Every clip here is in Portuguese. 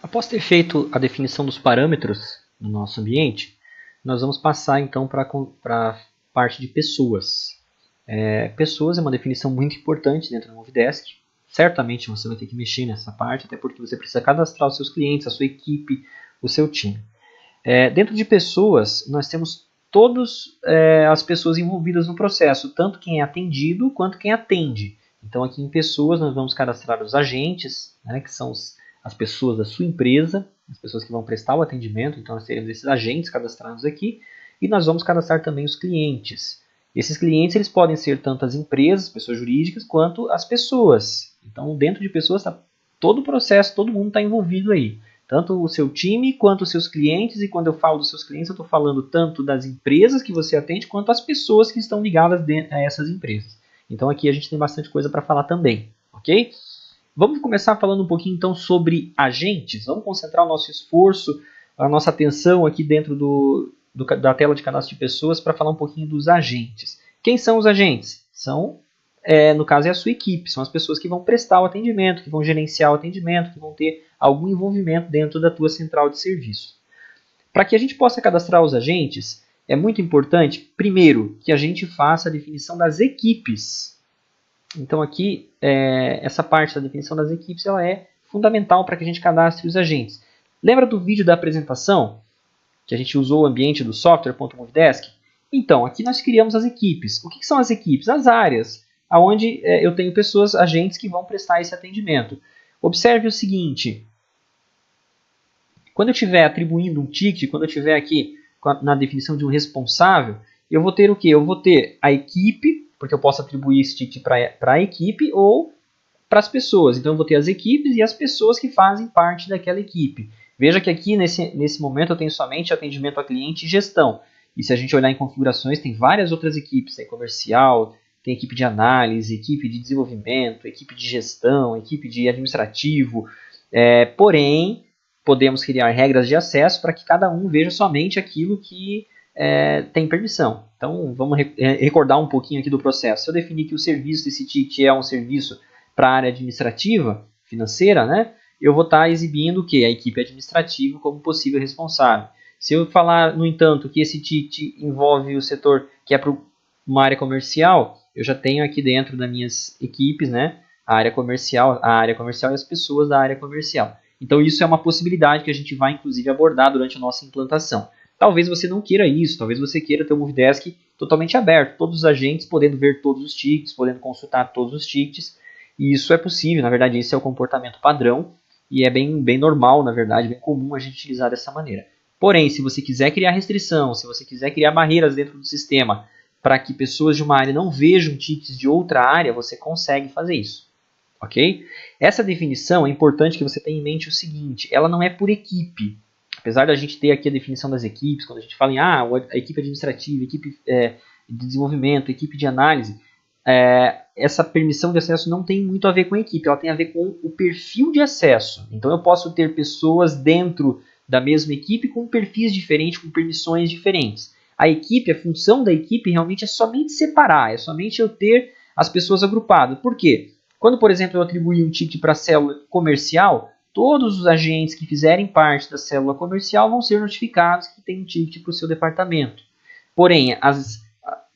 Após ter feito a definição dos parâmetros no nosso ambiente, nós vamos passar então para a parte de pessoas. Pessoas é uma definição muito importante dentro do Movidesk. Certamente você vai ter que mexer nessa parte, até porque você precisa cadastrar os seus clientes, a sua equipe, o seu time. Dentro de pessoas, nós temos todas as pessoas envolvidas no processo, tanto quem é atendido quanto quem atende. Então aqui em pessoas nós vamos cadastrar os agentes, né, que são as pessoas da sua empresa, as pessoas que vão prestar o atendimento, então nós teremos esses agentes cadastrados aqui, e nós vamos cadastrar também os clientes. Esses clientes eles podem ser tanto as empresas, pessoas jurídicas, quanto as pessoas. Então dentro de pessoas está todo o processo, todo mundo está envolvido aí. Tanto o seu time quanto os seus clientes, e quando eu falo dos seus clientes, eu estou falando tanto das empresas que você atende, quanto as pessoas que estão ligadas a essas empresas. Então aqui a gente tem bastante coisa para falar também, ok? Vamos começar falando um pouquinho então sobre agentes. Vamos concentrar o nosso esforço, a nossa atenção aqui dentro da tela de cadastro de pessoas para falar um pouquinho dos agentes. Quem são os agentes? No caso é a sua equipe, são as pessoas que vão prestar o atendimento, que vão gerenciar o atendimento, que vão ter algum envolvimento dentro da tua central de serviço. Para que a gente possa cadastrar os agentes, é muito importante, primeiro, que a gente faça a definição das equipes. Então aqui, essa parte da definição das equipes ela é fundamental para que a gente cadastre os agentes. Lembra do vídeo da apresentação, que a gente usou o ambiente do software.movidesk? Então, aqui nós criamos as equipes. O que são as equipes? As áreas, onde eu tenho pessoas, agentes que vão prestar esse atendimento. Observe o seguinte, quando eu estiver atribuindo um ticket, quando eu estiver aqui na definição de um responsável, eu vou ter o quê? Eu vou ter a equipe, porque eu posso atribuir esse ticket para a equipe ou para as pessoas. Então eu vou ter as equipes e as pessoas que fazem parte daquela equipe. Veja que aqui nesse momento eu tenho somente atendimento a cliente e gestão. E se a gente olhar em configurações, tem várias outras equipes. Tem comercial, tem equipe de análise, equipe de desenvolvimento, equipe de gestão, equipe de administrativo. Porém, podemos criar regras de acesso para que cada um veja somente aquilo que tem permissão. Então, vamos recordar um pouquinho aqui do processo. Se eu definir que o serviço desse ticket é um serviço para a área administrativa, financeira, né, eu vou estar exibindo o quê? A equipe administrativa como possível responsável. Se eu falar, no entanto, que esse ticket envolve o setor que é para uma área comercial, eu já tenho aqui dentro das minhas equipes, né, a área comercial e as pessoas da área comercial. Então isso é uma possibilidade que a gente vai inclusive abordar durante a nossa implantação. Talvez você não queira isso, talvez você queira ter o Movidesk totalmente aberto, todos os agentes podendo ver todos os tickets, podendo consultar todos os tickets, e isso é possível, na verdade esse é o comportamento padrão, e é bem normal, na verdade, bem comum a gente utilizar dessa maneira. Porém, se você quiser criar restrição, se você quiser criar barreiras dentro do sistema, para que pessoas de uma área não vejam tickets de outra área, você consegue fazer isso. Ok? Essa definição é importante que você tenha em mente o seguinte, ela não é por equipe. Apesar da gente ter aqui a definição das equipes, quando a gente fala em a equipe administrativa, equipe de desenvolvimento, equipe de análise, essa permissão de acesso não tem muito a ver com a equipe, ela tem a ver com o perfil de acesso. Então eu posso ter pessoas dentro da mesma equipe com perfis diferentes, com permissões diferentes. A equipe, a função da equipe realmente é somente separar, é somente eu ter as pessoas agrupadas. Por quê? Quando, por exemplo, eu atribuir um ticket para a célula comercial, todos os agentes que fizerem parte da célula comercial vão ser notificados que tem um ticket para o seu departamento. Porém, as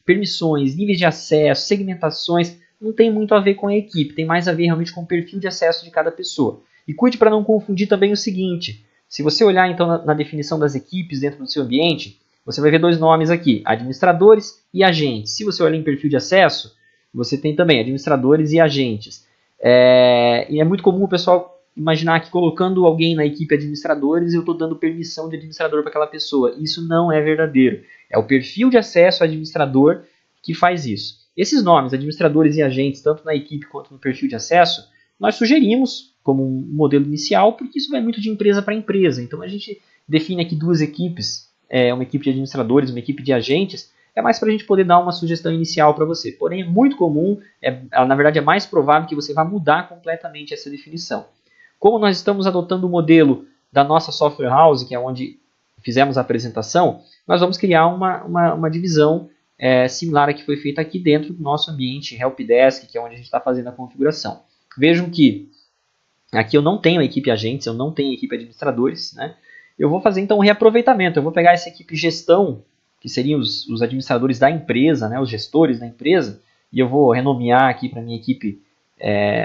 permissões, níveis de acesso, segmentações, não tem muito a ver com a equipe, tem mais a ver realmente com o perfil de acesso de cada pessoa. E cuide para não confundir também o seguinte, se você olhar então na definição das equipes dentro do seu ambiente, você vai ver dois nomes aqui, administradores e agentes. Se você olhar em perfil de acesso, você tem também administradores e agentes. E é muito comum o pessoal imaginar que colocando alguém na equipe administradores, eu estou dando permissão de administrador para aquela pessoa. Isso não é verdadeiro. É o perfil de acesso administrador que faz isso. Esses nomes, administradores e agentes, tanto na equipe quanto no perfil de acesso, nós sugerimos como um modelo inicial, porque isso vai muito de empresa para empresa. Então a gente define aqui duas equipes, uma equipe de administradores, uma equipe de agentes, é mais para a gente poder dar uma sugestão inicial para você. Porém, é muito comum, na verdade é mais provável que você vá mudar completamente essa definição. Como nós estamos adotando o modelo da nossa software house, que é onde fizemos a apresentação, nós vamos criar uma divisão similar à que foi feita aqui dentro do nosso ambiente Helpdesk, que é onde a gente está fazendo a configuração. Vejam que Aqui eu não tenho equipe agentes, eu não tenho equipe administradores, né? Eu vou fazer então um reaproveitamento. Eu vou pegar essa equipe gestão, que seriam os administradores da empresa, né? Os gestores da empresa, e eu vou renomear aqui para minha equipe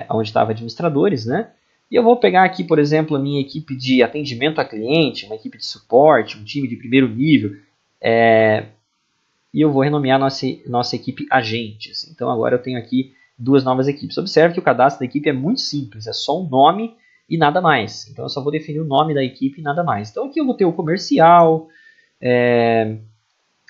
onde estava administradores, né? E eu vou pegar aqui, por exemplo, a minha equipe de atendimento a cliente, uma equipe de suporte, um time de primeiro nível, e eu vou renomear nossa equipe agentes. Então agora eu tenho aqui duas novas equipes. Observe que o cadastro da equipe é muito simples, é só um nome e nada mais. Então eu só vou definir o nome da equipe e nada mais. Então aqui eu vou ter o comercial.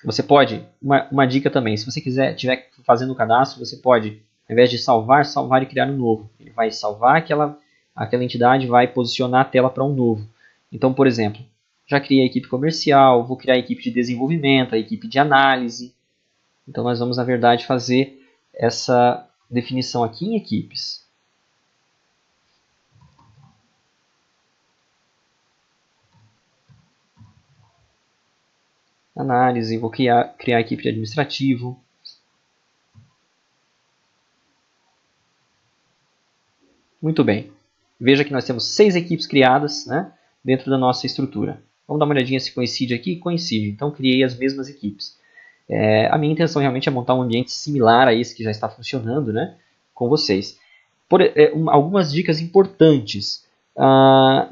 Você pode, uma dica também, se você estiver fazendo o cadastro, você pode, ao invés de salvar e criar um novo. Ele vai salvar aquela entidade, vai posicionar a tela para um novo. Então, por exemplo, já criei a equipe comercial, vou criar a equipe de desenvolvimento, a equipe de análise. Então nós vamos, na verdade, fazer essa definição aqui em equipes. Análise, vou criar a equipe de administrativo. Muito bem. Veja que nós temos 6 equipes criadas, né, dentro da nossa estrutura. Vamos dar uma olhadinha se coincide aqui. Coincide. Então criei as mesmas equipes. A minha intenção realmente é montar um ambiente similar a esse que já está funcionando, né, com vocês. Algumas dicas importantes.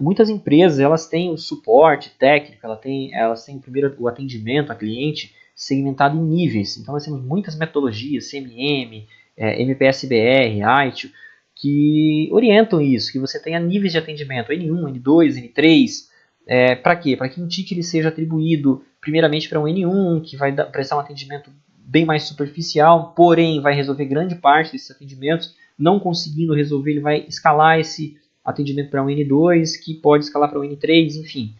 Muitas empresas elas têm o suporte técnico, elas têm primeiro o atendimento a cliente segmentado em níveis. Então nós temos muitas metodologias, CMM, MPSBR, ITIL, que orientam isso, que você tenha níveis de atendimento, N1, N2, N3. Para quê? Para que um ticket ele seja atribuído primeiramente para um N1, que vai prestar um atendimento bem mais superficial, porém vai resolver grande parte desses atendimentos. Não conseguindo resolver, ele vai escalar esse atendimento para um N2, que pode escalar para um N3, enfim.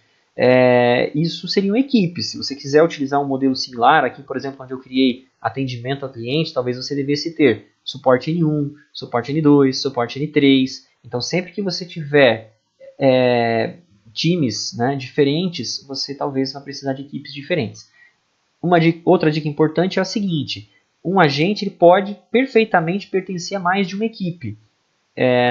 Isso seriam equipes. Se você quiser utilizar um modelo similar, aqui, por exemplo, onde eu criei atendimento ao cliente, talvez você devesse ter suporte N1, suporte N2, suporte N3. Então, sempre que você tiver times, né, diferentes, você talvez vai precisar de equipes diferentes. Outra dica importante é a seguinte: um agente ele pode perfeitamente pertencer a mais de uma equipe.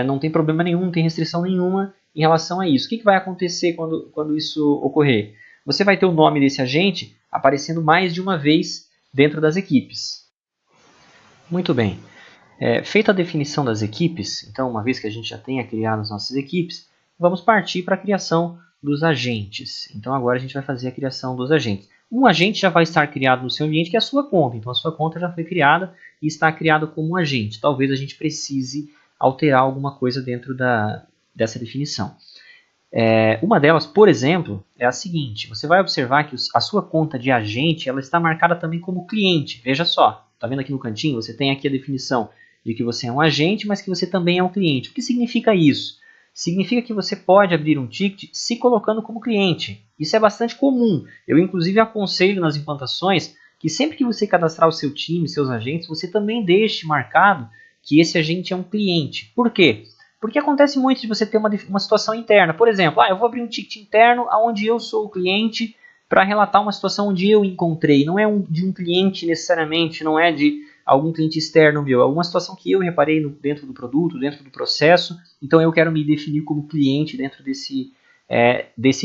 Não tem problema nenhum, não tem restrição nenhuma em relação a isso. O que vai acontecer quando isso ocorrer? Você vai ter o nome desse agente aparecendo mais de uma vez dentro das equipes. Muito bem. Feita a definição das equipes, então uma vez que a gente já tenha criado as nossas equipes, vamos partir para a criação dos agentes. Então agora a gente vai fazer a criação dos agentes. Um agente já vai estar criado no seu ambiente, que é a sua conta. Então a sua conta já foi criada e está criado como um agente. Talvez a gente precise alterar alguma coisa dentro dessa definição. Uma delas, por exemplo, é a seguinte: você vai observar que a sua conta de agente ela está marcada também como cliente. Veja só, está vendo aqui no cantinho? Você tem aqui a definição de que você é um agente, mas que você também é um cliente. O que significa isso? Significa que você pode abrir um ticket se colocando como cliente. Isso é bastante comum. Eu, inclusive, aconselho nas implantações que sempre que você cadastrar o seu time, seus agentes, você também deixe marcado que esse agente é um cliente. Por quê? Porque acontece muito de você ter uma situação interna. Por exemplo, eu vou abrir um ticket interno onde eu sou o cliente para relatar uma situação onde eu encontrei. Não é de um cliente necessariamente, não é de algum cliente externo meu. É alguma situação que eu reparei dentro do produto, dentro do processo. Então eu quero me definir como cliente dentro desse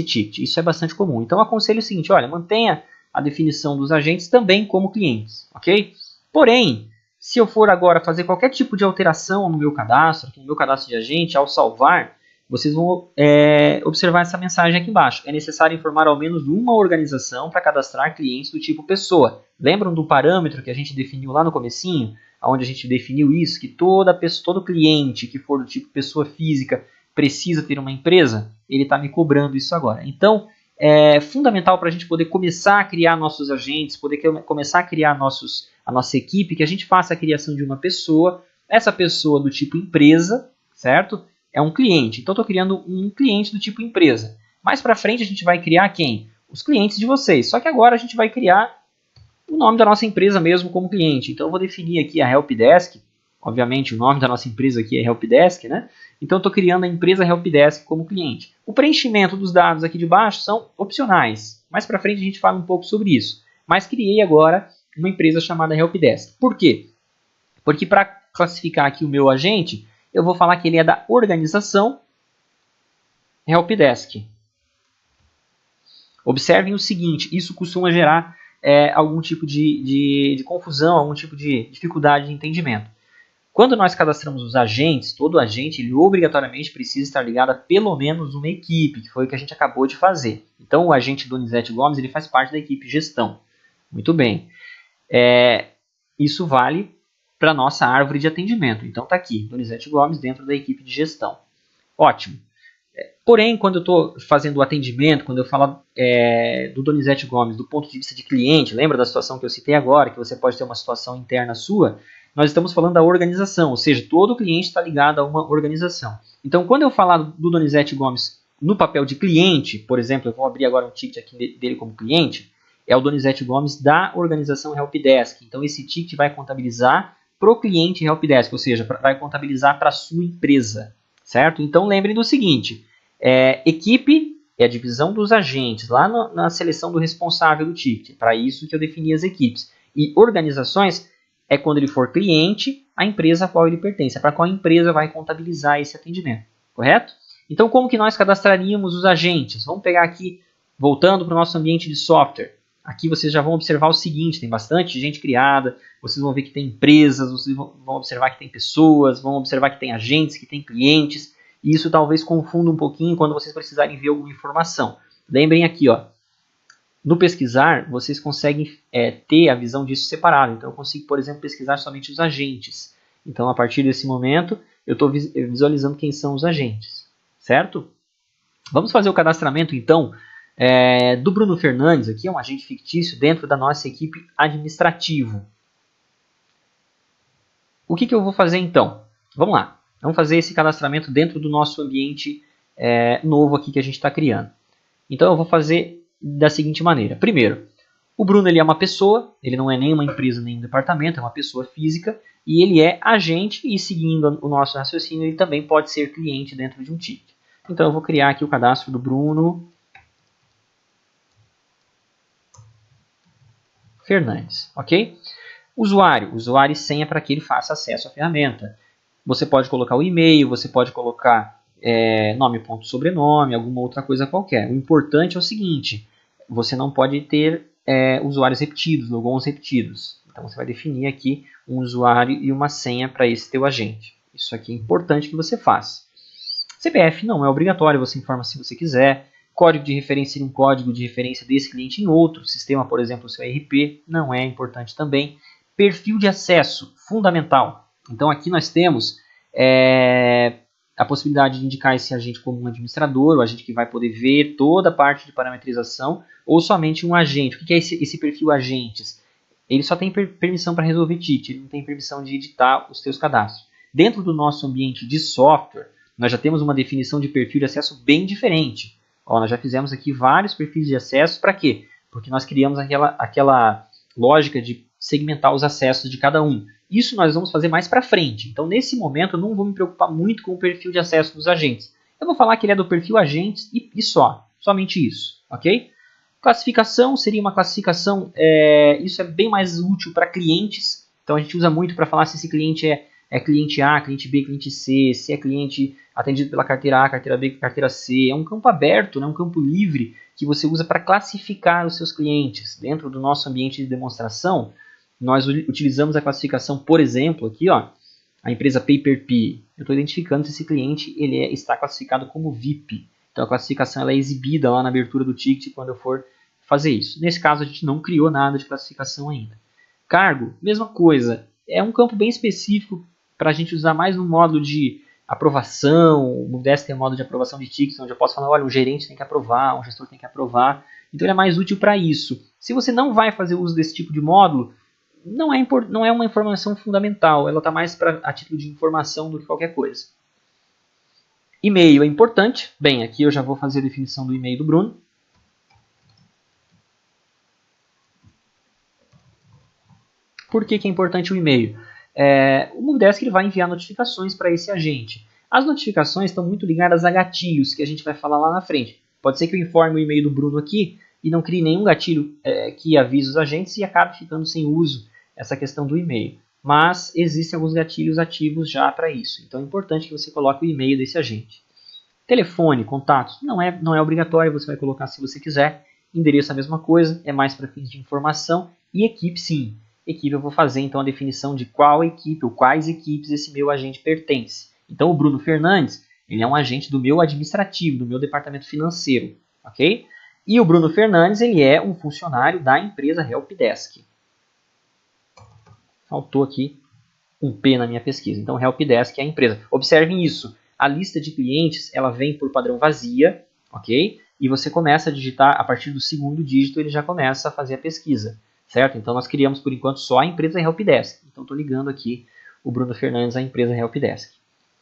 ticket. Isso é bastante comum. Então eu aconselho o seguinte: olha, mantenha a definição dos agentes também como clientes, ok? Porém, se eu for agora fazer qualquer tipo de alteração no meu cadastro de agente, ao salvar, vocês vão observar essa mensagem aqui embaixo. É necessário informar ao menos uma organização para cadastrar clientes do tipo pessoa. Lembram do parâmetro que a gente definiu lá no comecinho? Onde a gente definiu isso, que todo cliente que for do tipo pessoa física precisa ter uma empresa? Ele está me cobrando isso agora. Então, é fundamental para a gente poder começar a criar nossos agentes, poder começar a criar a nossa equipe, que a gente faça a criação de uma pessoa. Essa pessoa do tipo empresa, certo? É um cliente. Então, estou criando um cliente do tipo empresa. Mais para frente, a gente vai criar quem? Os clientes de vocês. Só que agora a gente vai criar o nome da nossa empresa mesmo como cliente. Então, eu vou definir aqui a Helpdesk. Obviamente, o nome da nossa empresa aqui é Helpdesk, né? Então, estou criando a empresa Helpdesk como cliente. O preenchimento dos dados aqui de baixo são opcionais. Mais para frente, a gente fala um pouco sobre isso. Mas criei agora uma empresa chamada Helpdesk. Por quê? Porque para classificar aqui o meu agente, eu vou falar que ele é da organização helpdesk. Observem o seguinte, isso costuma gerar algum tipo de confusão, algum tipo de dificuldade de entendimento. Quando nós cadastramos os agentes, todo agente ele obrigatoriamente precisa estar ligado a pelo menos uma equipe, que foi o que a gente acabou de fazer. Então o agente Donizete Gomes ele faz parte da equipe gestão. Muito bem. Isso vale para a nossa árvore de atendimento. Então está aqui, Donizete Gomes dentro da equipe de gestão. Ótimo. Porém, quando eu estou fazendo o atendimento, quando eu falo do Donizete Gomes do ponto de vista de cliente, lembra da situação que eu citei agora, que você pode ter uma situação interna sua, nós estamos falando da organização, ou seja, todo cliente está ligado a uma organização. Então, quando eu falar do Donizete Gomes no papel de cliente, por exemplo, eu vou abrir agora um ticket aqui dele como cliente, é o Donizete Gomes da organização Helpdesk. Então, esse ticket vai contabilizar para o cliente Helpdesk, ou seja, vai contabilizar para a sua empresa, certo? Então, lembrem do seguinte, equipe é a divisão dos agentes, lá na seleção do responsável do ticket, para isso que eu defini as equipes. E organizações é quando ele for cliente, a empresa a qual ele pertence, para qual empresa vai contabilizar esse atendimento, correto? Então, como que nós cadastraríamos os agentes? Vamos pegar aqui, voltando para o nosso ambiente de software. Aqui vocês já vão observar o seguinte, tem bastante gente criada, vocês vão ver que tem empresas, vocês vão observar que tem pessoas, vão observar que tem agentes, que tem clientes, e isso talvez confunda um pouquinho quando vocês precisarem ver alguma informação. Lembrem aqui, ó, no pesquisar, vocês conseguem ter a visão disso separado. Então, eu consigo, por exemplo, pesquisar somente os agentes. Então, a partir desse momento, eu estou visualizando quem são os agentes, certo? Vamos fazer o cadastramento, então, do Bruno Fernandes, aqui é um agente fictício dentro da nossa equipe administrativa. O que eu vou fazer, então? Vamos lá. Vamos fazer esse cadastramento dentro do nosso ambiente novo aqui que a gente está criando. Então, eu vou fazer da seguinte maneira. Primeiro, o Bruno ele é uma pessoa, ele não é nem uma empresa nem um departamento, é uma pessoa física, e ele é agente, e seguindo o nosso raciocínio, ele também pode ser cliente dentro de um ticket. Então, eu vou criar aqui o cadastro do Bruno Fernandes, ok? Usuário e senha para que ele faça acesso à ferramenta. Você pode colocar o e-mail, você pode colocar nome, ponto, sobrenome, alguma outra coisa qualquer. O importante é o seguinte, você não pode ter usuários repetidos, logons repetidos. Então você vai definir aqui um usuário e uma senha para esse teu agente. Isso aqui é importante que você faça. CPF não é obrigatório, você informa se você quiser. Código de referência seria um código de referência desse cliente em outro sistema, por exemplo, o seu ERP, não é importante também. Perfil de acesso, fundamental. Então aqui nós temos a possibilidade de indicar esse agente como um administrador, o agente que vai poder ver toda a parte de parametrização, ou somente um agente. O que é esse perfil agentes? Ele só tem permissão para resolver ticket, ele não tem permissão de editar os seus cadastros. Dentro do nosso ambiente de software, nós já temos uma definição de perfil de acesso bem diferente. Ó, nós já fizemos aqui vários perfis de acesso, para quê? Porque nós criamos aquela lógica de segmentar os acessos de cada um. Isso nós vamos fazer mais para frente. Então, nesse momento, eu não vou me preocupar muito com o perfil de acesso dos agentes. Eu vou falar que ele é do perfil agentes e só. Somente isso. Ok? Classificação seria uma classificação, isso é bem mais útil para clientes. Então, a gente usa muito para falar se esse cliente é cliente A, cliente B, cliente C, se é cliente atendido pela carteira A, carteira B, carteira C. É um campo aberto, né, um campo livre que você usa para classificar os seus clientes. Dentro do nosso ambiente de demonstração, nós utilizamos a classificação, por exemplo, aqui, ó, a empresa PaperP. Eu estou identificando se esse cliente está classificado como VIP. Então a classificação ela é exibida lá na abertura do ticket quando eu for fazer isso. Nesse caso a gente não criou nada de classificação ainda. Cargo, mesma coisa. É um campo bem específico para a gente usar mais no módulo de aprovação. O Movidesk tem um módulo de aprovação de tickets, onde eu posso falar, olha, um gerente tem que aprovar, um gestor tem que aprovar. Então ele é mais útil para isso. Se você não vai fazer uso desse tipo de módulo, não é uma informação fundamental. Ela está mais a título de informação do que qualquer coisa. E-mail é importante. Bem, aqui eu já vou fazer a definição do e-mail do Bruno. Por que é importante o e-mail? O Movidesk ele vai enviar notificações para esse agente. As notificações estão muito ligadas a gatilhos, que a gente vai falar lá na frente. Pode ser que eu informe o e-mail do Bruno aqui e não crie nenhum gatilho que avise os agentes e acabe ficando sem uso essa questão do e-mail. Mas existem alguns gatilhos ativos já para isso. Então é importante que você coloque o e-mail desse agente. Telefone, contatos, não é obrigatório, você vai colocar se você quiser. Endereço a mesma coisa, é mais para fins de informação. E equipe, sim. Equipe eu vou fazer então a definição de qual equipe ou quais equipes esse meu agente pertence. Então o Bruno Fernandes, ele é um agente do meu administrativo, do meu departamento financeiro, ok? E o Bruno Fernandes, ele é um funcionário da empresa Helpdesk. Faltou aqui um P na minha pesquisa. Então Helpdesk é a empresa. Observem isso. A lista de clientes, ela vem por padrão vazia, ok? E você começa a digitar, a partir do segundo dígito, ele já começa a fazer a pesquisa, certo? Então nós criamos, por enquanto, só a empresa Helpdesk. Então estou ligando aqui o Bruno Fernandes à empresa Helpdesk.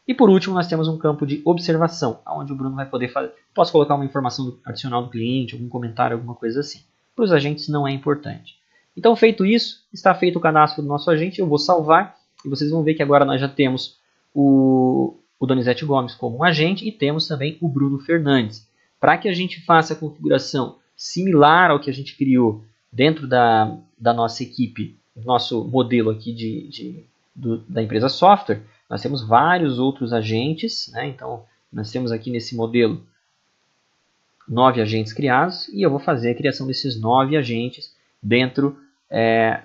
E por último, nós temos um campo de observação, onde o Bruno vai poder fazer. Posso colocar uma informação adicional do cliente, algum comentário, alguma coisa assim. Para os agentes não é importante. Então, feito isso, está feito o cadastro do nosso agente, eu vou salvar e vocês vão ver que agora nós já temos o Donizete Gomes como um agente e temos também o Bruno Fernandes. Para que a gente faça a configuração similar ao que a gente criou dentro da nossa equipe, nosso modelo aqui da empresa software, nós temos vários outros agentes, né? Então nós temos aqui nesse modelo 9 agentes criados e eu vou fazer a criação desses 9 agentes dentro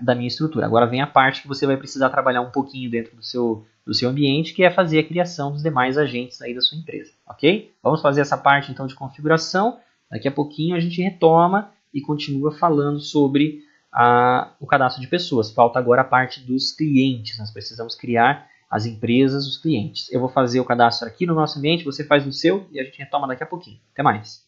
da minha estrutura. Agora vem a parte que você vai precisar trabalhar um pouquinho dentro do seu ambiente, que é fazer a criação dos demais agentes aí da sua empresa, ok? Vamos fazer essa parte então de configuração, daqui a pouquinho a gente retoma e continua falando sobre o cadastro de pessoas. Falta agora a parte dos clientes, nós precisamos criar as empresas, os clientes. Eu vou fazer o cadastro aqui no nosso ambiente, você faz no seu e a gente retoma daqui a pouquinho. Até mais!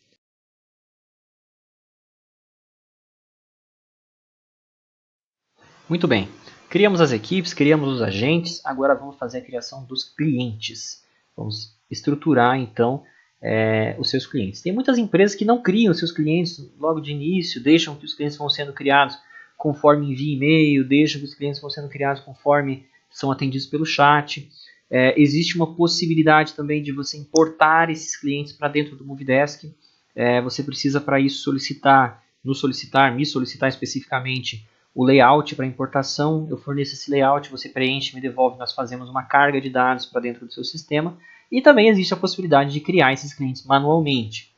Muito bem, criamos as equipes, criamos os agentes, agora vamos fazer a criação dos clientes. Vamos estruturar então os seus clientes. Tem muitas empresas que não criam os seus clientes logo de início, deixam que os clientes vão sendo criados conforme envia e-mail, deixam que os clientes vão sendo criados conforme são atendidos pelo chat. Existe uma possibilidade também de você importar esses clientes para dentro do Movidesk. Você precisa para isso me solicitar especificamente o layout para importação. Eu forneço esse layout, você preenche, me devolve, nós fazemos uma carga de dados para dentro do seu sistema. E também existe a possibilidade de criar esses clientes manualmente.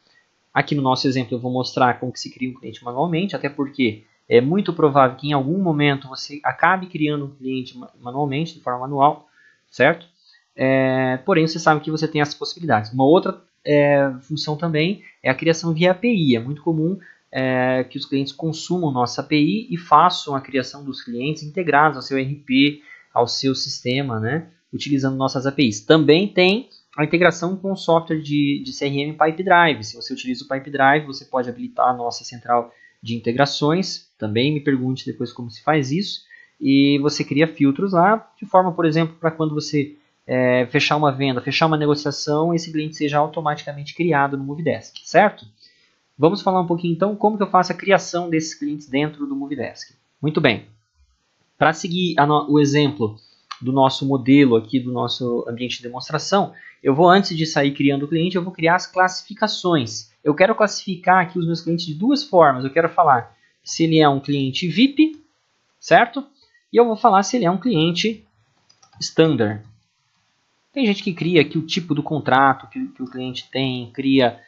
Aqui no nosso exemplo eu vou mostrar como que se cria um cliente manualmente, até porque é muito provável que em algum momento você acabe criando um cliente manualmente, de forma manual, certo? Porém, você sabe que você tem essas possibilidades. Uma outra função também é a criação via API. É muito comum que os clientes consumam nossa API e façam a criação dos clientes integrados ao seu RP, ao seu sistema, né, utilizando nossas APIs. Também tem a integração com o software de CRM Pipedrive. Se você utiliza o Pipedrive, você pode habilitar a nossa central de integrações. Também me pergunte depois como se faz isso. E você cria filtros lá, de forma, por exemplo, para quando você fechar uma venda, fechar uma negociação, esse cliente seja automaticamente criado no Movidesk, certo? Vamos falar um pouquinho então como que eu faço a criação desses clientes dentro do Movidesk. Muito bem. Para seguir o exemplo do nosso modelo aqui, do nosso ambiente de demonstração, eu vou, antes de sair criando o cliente, eu vou criar as classificações. Eu quero classificar aqui os meus clientes de duas formas. Eu quero falar se ele é um cliente VIP, certo? E eu vou falar se ele é um cliente standard. Tem gente que cria aqui o tipo do contrato que o cliente tem, cria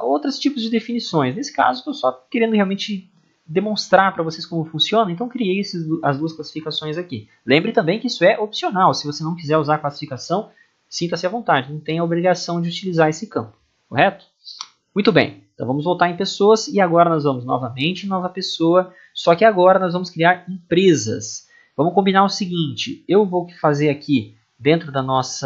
outros tipos de definições. Nesse caso, estou só querendo realmente demonstrar para vocês como funciona, então criei as duas classificações aqui. Lembre também que isso é opcional. Se você não quiser usar a classificação, sinta-se à vontade, não tem a obrigação de utilizar esse campo, correto? Muito bem, então vamos voltar em pessoas e agora nós vamos novamente em nova pessoa, só que agora nós vamos criar empresas. Vamos combinar o seguinte, eu vou fazer aqui dentro do nosso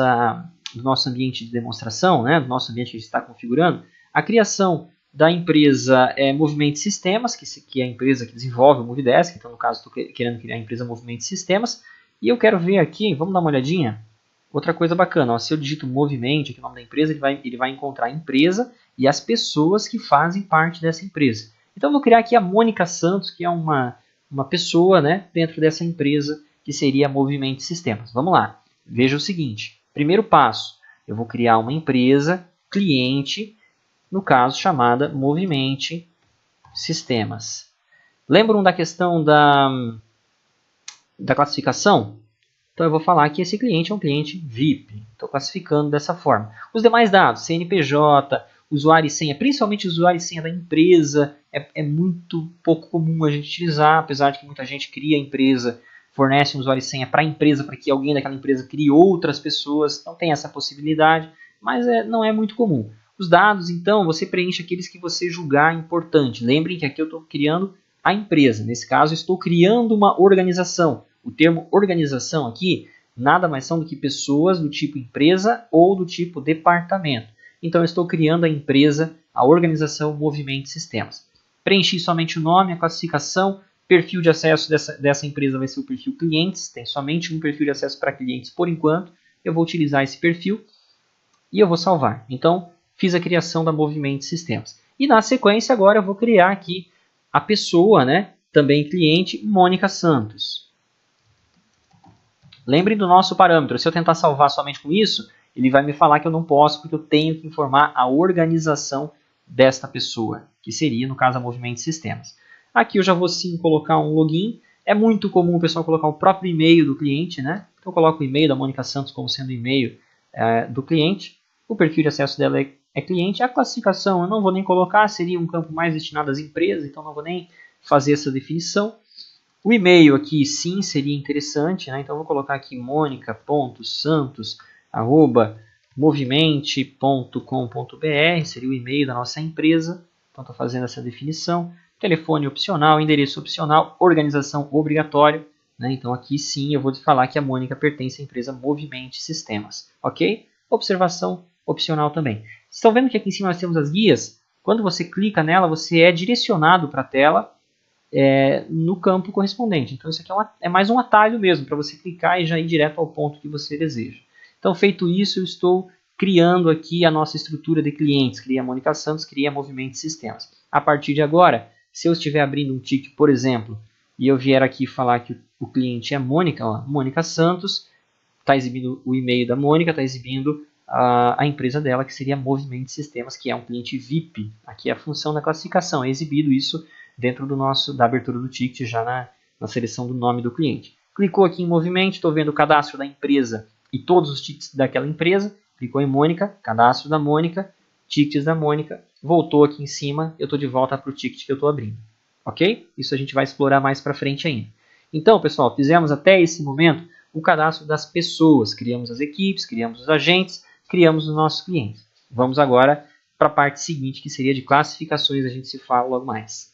ambiente de demonstração, né, do nosso ambiente que a gente está configurando, a criação da empresa Movimento Sistemas, que é a empresa que desenvolve o Movidesk, então no caso estou querendo criar a empresa Movimento Sistemas, e eu quero ver aqui, vamos dar uma olhadinha, outra coisa bacana, ó, se eu digito Movimento, aqui o nome da empresa, ele vai encontrar a empresa e as pessoas que fazem parte dessa empresa. Então eu vou criar aqui a Mônica Santos, que é uma pessoa, né, dentro dessa empresa, que seria Movimento Sistemas. Vamos lá. Veja o seguinte, primeiro passo, eu vou criar uma empresa, cliente, no caso chamada Movimente Sistemas. Lembram da questão da classificação? Então eu vou falar que esse cliente é um cliente VIP. Estou classificando dessa forma. Os demais dados, CNPJ, usuário e senha, principalmente usuário e senha da empresa, é muito pouco comum a gente utilizar, apesar de que muita gente cria a empresa, fornece um usuário e senha para a empresa, para que alguém daquela empresa crie outras pessoas. Então tem essa possibilidade, mas não é muito comum. Os dados, então, você preenche aqueles que você julgar importante. Lembrem que aqui eu estou criando a empresa. Nesse caso, estou criando uma organização. O termo organização aqui nada mais são do que pessoas do tipo empresa ou do tipo departamento. Então, eu estou criando a empresa, a organização Movimento Sistemas. Preenchi somente o nome, a classificação, perfil de acesso dessa empresa vai ser o perfil clientes. Tem somente um perfil de acesso para clientes por enquanto. Eu vou utilizar esse perfil e eu vou salvar. Então, fiz a criação da Movimento Sistemas. E na sequência, agora eu vou criar aqui a pessoa, né, também cliente, Mônica Santos. Lembrem do nosso parâmetro. Se eu tentar salvar somente com isso, ele vai me falar que eu não posso, porque eu tenho que informar a organização desta pessoa, que seria, no caso, a Movimento Sistemas. Aqui eu já vou sim colocar um login. É muito comum o pessoal colocar o próprio e-mail do cliente, né? Então eu coloco o e-mail da Mônica Santos como sendo o e-mail do cliente. O perfil de acesso dela é cliente. A classificação eu não vou nem colocar, seria um campo mais destinado às empresas, então não vou nem fazer essa definição. O e-mail aqui sim seria interessante, né? Então eu vou colocar aqui monica.santos@movimente.com.br, seria o e-mail da nossa empresa. Então estou fazendo essa definição. Telefone opcional, endereço opcional, organização obrigatório. Né? Então aqui sim eu vou falar que a Mônica pertence à empresa Movimente Sistemas. Ok? Observação opcional também. Estão vendo que aqui em cima nós temos as guias? Quando você clica nela, você é direcionado para a tela no campo correspondente. Então isso aqui é mais um atalho mesmo, para você clicar e já ir direto ao ponto que você deseja. Então feito isso, eu estou criando aqui a nossa estrutura de clientes. Criei a Mônica Santos, criei a Movimento Sistemas. A partir de agora, se eu estiver abrindo um ticket, por exemplo, e eu vier aqui falar que o cliente é Mônica, ó, Mônica Santos, está exibindo o e-mail da Mônica, está exibindo a empresa dela, que seria Movimento Sistemas, que é um cliente VIP. Aqui é a função da classificação, é exibido isso dentro da abertura do ticket, já na seleção do nome do cliente. Clicou aqui em Movimento, estou vendo o cadastro da empresa e todos os tickets daquela empresa. Clicou em Mônica, cadastro da Mônica, tickets da Mônica. Voltou aqui em cima, eu estou de volta para o ticket que eu estou abrindo. Ok? Isso a gente vai explorar mais para frente ainda. Então, pessoal, fizemos até esse momento o cadastro das pessoas. Criamos as equipes, criamos os agentes, criamos os nossos clientes. Vamos agora para a parte seguinte, que seria de classificações, a gente se fala logo mais.